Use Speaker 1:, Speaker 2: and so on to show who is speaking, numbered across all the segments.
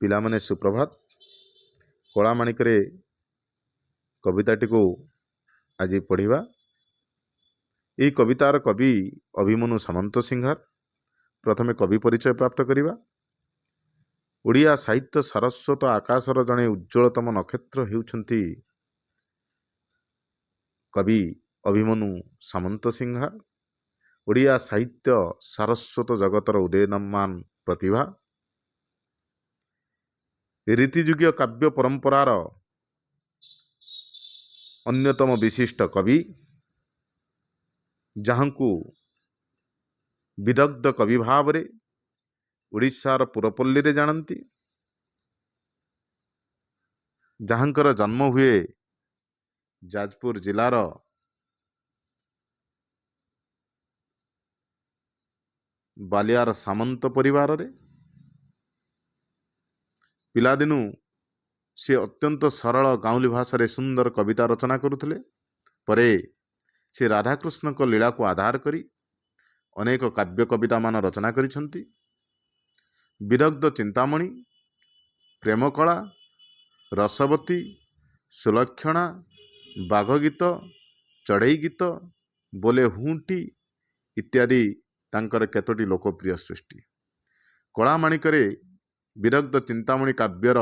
Speaker 1: पिलामाने सुप्रभात। कलामाणिक कविताटी को आज पढ़िबा। यह कवितार कवि अभिमन्यु सामंत सिंहार। प्रथमे कवि परिचय प्राप्त करिबा। ओडिया साहित्य सारस्वत आकाशर जड़े उज्ज्वलतम नक्षत्र हेउछंती कवि अभिमन्यु सामंत सिंहार। ओडिया साहित्य सारस्वत जगतर उदयमान प्रतिभा। रीतियुगीय काव्य परंपरार अन्यतम विशिष्ट कवि, जहाँकु विदग्ध कवि भाव रे उड़ीसार पुरपल्ली रे जानती। जहाँकर जन्म हुए जाजपुर जिलार बालियार सामंत परिवार रे। पिलादिनु से अत्यंत सरल गाउली भाषा रे सुंदर कविता रचना करुथिले। परे से राधाकृष्ण को लीला को आधार करी अनेक काव्य कविता मान रचना करिछंती। विदग्ध चिंतामणि, प्रेमकला, रसवती, सुलक्षणा, बाघ गीत, चढ़ई गीत, बोले हुंटी इत्यादि तांकर केतोटी लोकप्रिय सृष्टि। कलामाणिकरे विदग्ध चिंतामणि काव्यर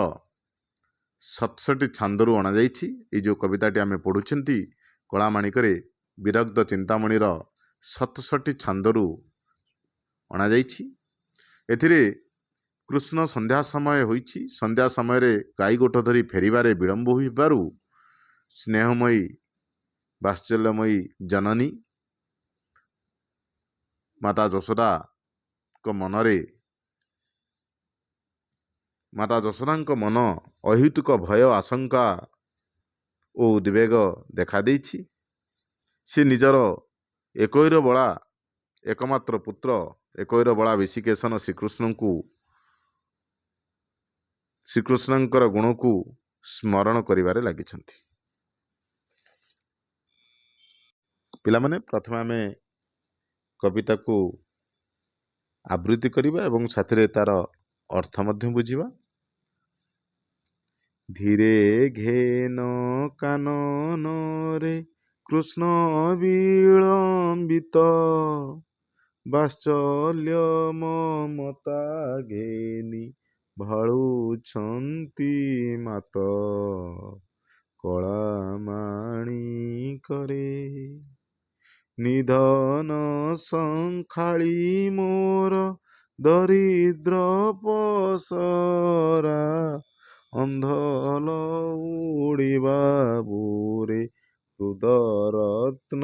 Speaker 1: 67 छांदरू अणा जाइछि। ये जो कविताटी आमे पढ़ुछंती कलामाणिकरे विदग्ध चिंतामणिर 67 छांदरू अणा जाइछि। एथिरे कृष्ण संध्या समय होइछि। संध्या समय रे गाई गोठ धरी फेरिबारे विलंब होइबारु स्नेहमयी वात्सल्यमयी जननी माता जशोदा को मनरे माता जशोदा मन अहेतुक भय आशंका और उद्वेग देखा देइछि। से निजर एकैर बड़ा एकमात्र पुत्र एकैर बड़ा विशिकेशन श्रीकृष्णंकर गुण को स्मरण करिबारे लागिछंती। पिलामाने प्रथम आमे कविता को आवृत्ति करिबा एवं साथरे तार अर्थ मध्य बुझिबा। धीरे घेन कानन रे कृष्ण विलंबित वात्सल्य ममता घेनी भाळुछंती मात कलामाणी करे निधन संखाली मोर दरिद्र पसरा अंधल उड़िबा बुरे हृदरत्न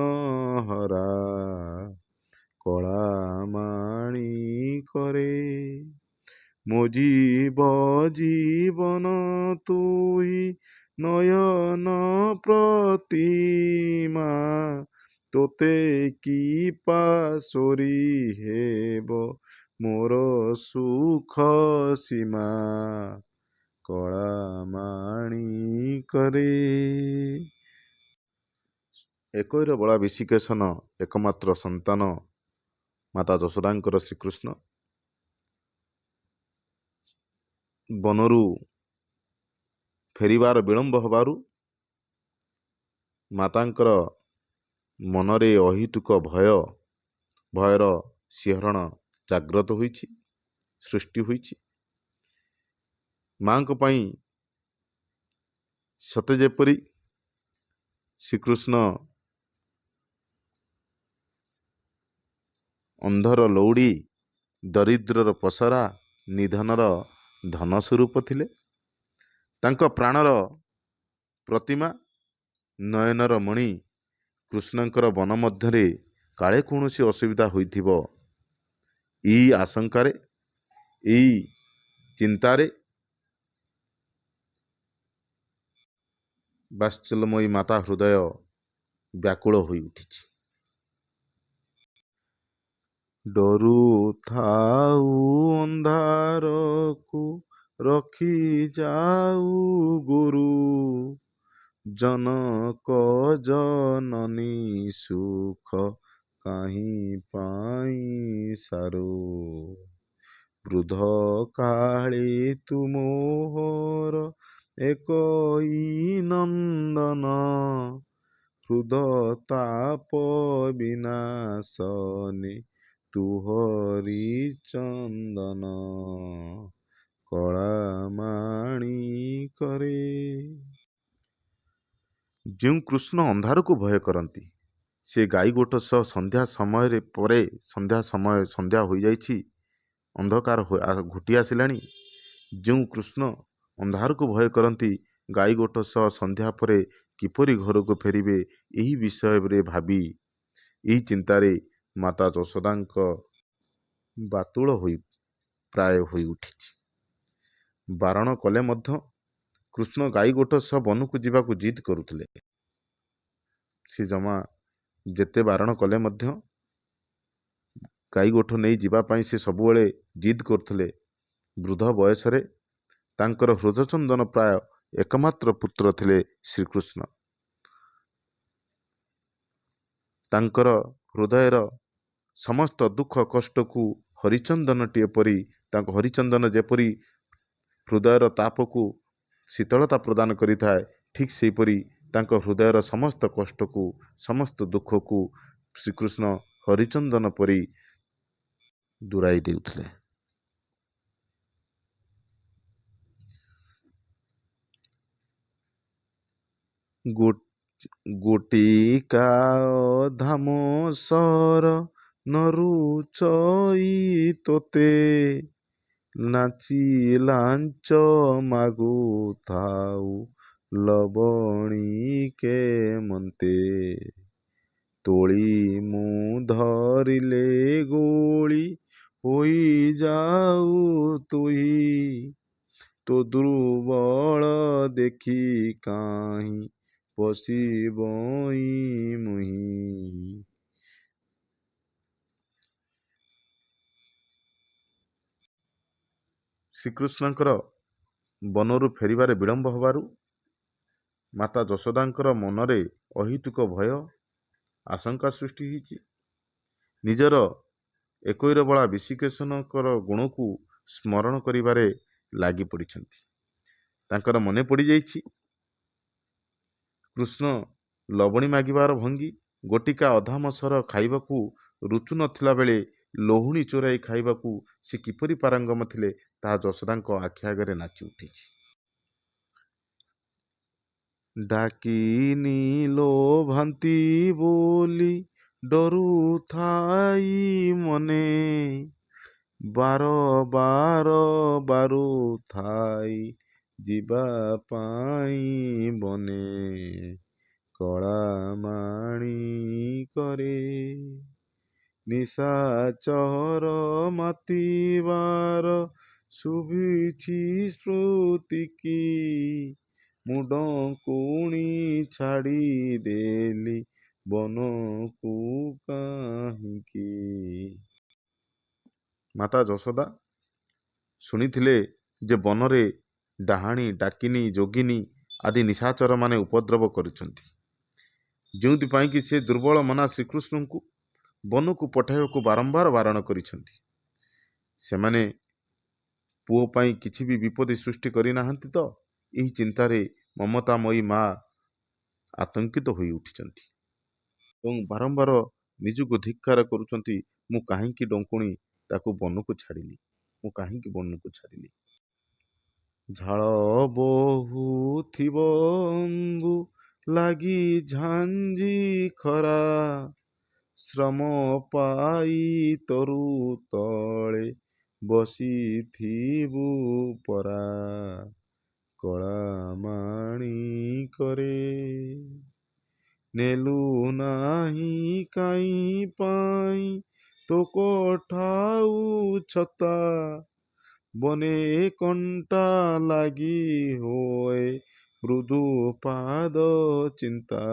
Speaker 1: हरा कलामाणी करे मो जीवन तुई नयन प्रतिमा तोते की पासोरी हेब मोर सुख सीमा कलामाणी करे। एकैर बड़ा विशिकेशन एकमात्र संतान माता जशोदांकर श्रीकृष्ण बनरू फेरिबार विलंब हबारु मातांकर मनरे अहितुक भयर सिहरण जाग्रत होइछि, सृष्टि होइछि। मां को पई सते जेपरी श्रीकृष्ण अंधर लौड़ी दरिद्रर पसरा निधनर धन स्वरूप थिले। तांको प्राणर प्रतिमा नयनर मणि कृष्णंकर वन मध्यरे काले कौनसी असुविधा होइथिबो ई आशंकारे ई चिंतारे वात्सल्यमयी माता हृदय व्याकुल होई उठिछि। डरू थाऊ अंधार को रखी जाऊ गुरु जनक जननी सुख कहीं पाई सारो वृद्ध काली ତୁମୋହର ଏକଇ ନନ୍ଦନ, ହୃଦତାପ ବିନାଶନେ ତୁହରି ଚନ୍ଦନ, କଳାମାଣି କରେ। ଯେଉଁ କୃଷ୍ଣ ଅନ୍ଧାରକୁ ଭୟ କରନ୍ତି, ସେ ଗାଈ ଗୋଟ ସହ ସନ୍ଧ୍ୟା ସମୟରେ ପରେ ସନ୍ଧ୍ୟା ହୋଇଯାଇଛି, ଅନ୍ଧକାର ଘୋଟି ଆସିଲାଣି। ଯେଉଁ କୃଷ୍ଣ ଅନ୍ଧାରକୁ ଭୟ କରନ୍ତି, ଗାଈ ଗୋଟ ସହ ସନ୍ଧ୍ୟା ପରେ କିପରି ଘରକୁ ଫେରିବେ, ଏହି ବିଷୟରେ ଭାବି ଏହି ଚିନ୍ତାରେ ମାତା ଯଶୋଦାଙ୍କ ବାତୁଳ ପ୍ରାୟ ହୋଇ ଉଠିଛି। ବାରଣ କଲେ ମଧ୍ୟ କୃଷ୍ଣ ଗାଈ ଗୋଟ ସହ ବନକୁ ଯିବାକୁ ଜିଦ୍ କରୁଥିଲେ। ସେ ଯେତେ ବାରଣ କଲେ ମଧ୍ୟ ଗାଈ ଗୋଠ ନେଇ ଯିବା ପାଇଁ ସେ ସବୁବେଳେ ଜିଦ୍ କରୁଥିଲେ। ବୃଦ୍ଧ ବୟସରେ ତାଙ୍କର ହୃଦଚନ୍ଦନ ପ୍ରାୟ ଏକମାତ୍ର ପୁତ୍ର ଥିଲେ ଶ୍ରୀକୃଷ୍ଣ। ତାଙ୍କର ହୃଦୟର ସମସ୍ତ ଦୁଃଖ କଷ୍ଟକୁ ହରିଚନ୍ଦନ ଯେପରି ହୃଦୟର ତାପକୁ ଶୀତଳତା ପ୍ରଦାନ କରିଥାଏ, ଠିକ୍ ସେହିପରି ତାଙ୍କ ହୃଦୟର ସମସ୍ତ କଷ୍ଟକୁ, ସମସ୍ତ ଦୁଃଖକୁ ଶ୍ରୀକୃଷ୍ଣ ହରିଚନ୍ଦନ ପରି ଦୂରାଇ ଦେଉଥିଲେ। ଗୋଟିକା ଧାମ ସର ନରୁଚଇ ତୋତେ, ନାଚି ଲାଞ୍ଚ ମାଗୁଥାଉ ଲବଣୀକେ ମନ୍ତେ, ତୋଳି ମୁଁ ଧରିଲେ ଗୋଳି ହୋଇଯାଉ ତୁହି, ତୋ ଦୁର୍ବଳ ଦେଖି କାହିଁ ପଶିବଇ ମୁହିଁ। ଶ୍ରୀକୃଷ୍ଣଙ୍କର ବନରୁ ଫେରିବାରେ ବିଳମ୍ବ ହେବାରୁ ମାତା ଯଶୋଦାଙ୍କର ମନରେ ଅହେତୁକ ଭୟ ଆଶଙ୍କା ସୃଷ୍ଟି ହୋଇଛି। ନିଜର ଏକୈରବଳା ବିଶିକେଶନଙ୍କର ଗୁଣକୁ ସ୍ମରଣ କରିବାରେ ଲାଗି ପଡ଼ିଛନ୍ତି। ତାଙ୍କର ମନେ ପଡ଼ିଯାଇଛି କୃଷ୍ଣ ଲବଣୀ ମାଗିବାର ଭଙ୍ଗୀ, ଗୋଟିକା ଅଧାମସର ଖାଇବାକୁ ରୁଚୁ ନଥିଲା ବେଳେ ଲହୁଣୀ ଚୋରାଇ ଖାଇବାକୁ ସେ କିପରି ପାରଙ୍ଗମ ଥିଲେ, ତାହା ଯଶୋଦାଙ୍କ ଆଖି ଆଗରେ ନାଚି ଉଠିଛି। ଡାକିନି ଲୋଭାନ୍ତି ବୋଲି ଡରୁଥାଇ ମନେ, ବାର ବାରୁଥାଇ ଯିବା ପାଇଁ ବନେ, କଳାମାଣି କରେ। ନିଶାଚର ମାତିବାର ଶୁଭିଛି ସ୍ମୃତିକି, ମୁଁ ଡଙ୍କୁଣି ଛାଡ଼ିଦେଲି ବନକୁ କାହିଁକି। ମାତା ଯଶୋଦା ଶୁଣିଥିଲେ ଯେ ବନରେ ଡାହାଣୀ, ଡାକିନୀ, ଯୋଗିନୀ ଆଦି ନିଶାଚରମାନେ ଉପଦ୍ରବ କରୁଛନ୍ତି, ଯେଉଁଥିପାଇଁ କି ସେ ଦୁର୍ବଳ ମନା ଶ୍ରୀକୃଷ୍ଣଙ୍କୁ ବନକୁ ପଠାଇବାକୁ ବାରମ୍ବାର ବାରଣ କରିଛନ୍ତି। ସେମାନେ ପୁଅ ପାଇଁ କିଛି ବି ବିପତ୍ତି ସୃଷ୍ଟି କରିନାହାନ୍ତି ତ? ଏହି ଚିନ୍ତାରେ ମମତାମୟୀ ମା ଆତଙ୍କିତ ହୋଇ ଉଠିଛନ୍ତି ଏବଂ ବାରମ୍ବାର ନିଜକୁ ଧିକ୍କାର କରୁଛନ୍ତି, ମୁଁ କାହିଁକି ଡଙ୍କୁଣି ତାକୁ ବନକୁ ଛାଡ଼ିଲି, ମୁଁ କାହିଁକି ବନକୁ ଛାଡ଼ିଲି। ଝାଳ ବହୁଥିବ ଅମ୍ବୁ ଲାଗି ଝାଞ୍ଜି ଖରା, ଶ୍ରମ ପାଇ ତରୁ ତଳେ ବସିଥିବୁ ପରା, କଳାମାଣି କରେ। ନେଲୁ ନାହିଁ କାହିଁ ପାଇଁ ତୋ କଠାଉ ଛତା, ବନେ କଣ୍ଟା ଲାଗି ହୋଏ ମୃଦୁ ପାଦ ଚିନ୍ତା,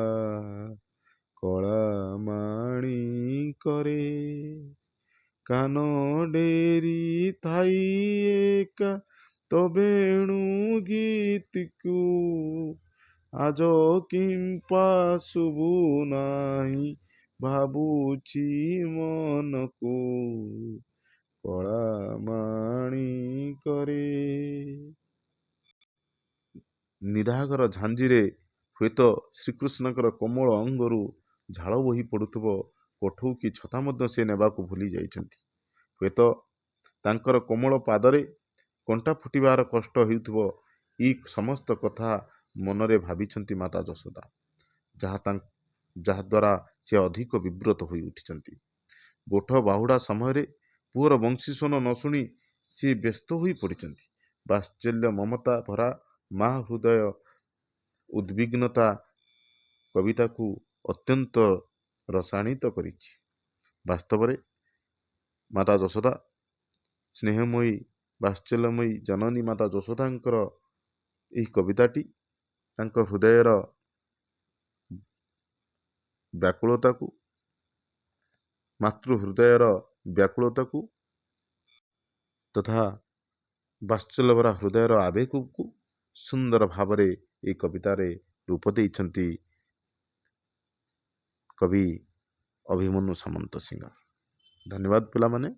Speaker 1: କଳାମାଣି କରେ। କାନ ଡେରି ଥାଇ ଏକା ତୋ ବେଣୁ ଗୀତିକୁ, ଆଜ କିମ୍ପା ଶୁଭୁ ନାହିଁ ଭାବୁଛି ମନକୁ, କଳା ମାଣି କରେ। ନିରାଘର ଝାଞ୍ଜିରେ ହୁଏତ ଶ୍ରୀକୃଷ୍ଣଙ୍କର କୋମଳ ଅଙ୍ଗରୁ ଝାଳ ବୋହି ପଡ଼ୁଥିବ, କୋଠଉ କି ଛତା ମଧ୍ୟ ସେ ନେବାକୁ ଭୁଲି ଯାଇଛନ୍ତି। ହୁଏତ ତାଙ୍କର କୋମଳ ପାଦରେ କଣ୍ଟା ଫୁଟିବାର କଷ୍ଟ ହେଉଥିବ। ଏଇ ସମସ୍ତ କଥା ମନରେ ଭାବିଛନ୍ତି ମାତା ଯଶୋଦା, ଯାହାଦ୍ୱାରା ସେ ଅଧିକ ବିବ୍ରତ ହୋଇ ଉଠିଛନ୍ତି। ଗୋଠ ବାହୁଡ଼ା ସମୟରେ ପୁଅର ବଂଶୀସ୍ୱନ ନ ଶୁଣି ସେ ବ୍ୟସ୍ତ ହୋଇ ପଡ଼ିଛନ୍ତି। ବାତ୍ସଲ୍ୟ ମମତା ଭରା ମା ହୃଦୟ ଉଦ୍ବିଗ୍ନତା କବିତାକୁ ଅତ୍ୟନ୍ତ ରସାଣିତ କରିଛି। ବାସ୍ତବରେ ମାତା ଯଶୋଦା ସ୍ନେହମୟୀ ବାତ୍ସଲ୍ୟମୟୀ ଜନନୀ ମାତା ଯଶୋଦାଙ୍କର ଏହି କବିତାଟି ତାଙ୍କ ହୃଦୟର ବ୍ୟାକୁଳତାକୁ, ମାତୃ ହୃଦୟର ବ୍ୟାକୁଳତାକୁ ତଥା ବାତ୍ସଲ୍ୟଭରା ହୃଦୟର ଆବେଗକୁ ସୁନ୍ଦର ଭାବରେ ଏହି କବିତାରେ ରୂପ ଦେଇଛନ୍ତି କବି ଅଭିମନ୍ୟୁ ସାମନ୍ତସିଂହ। ଧନ୍ୟବାଦ ପିଲାମାନେ।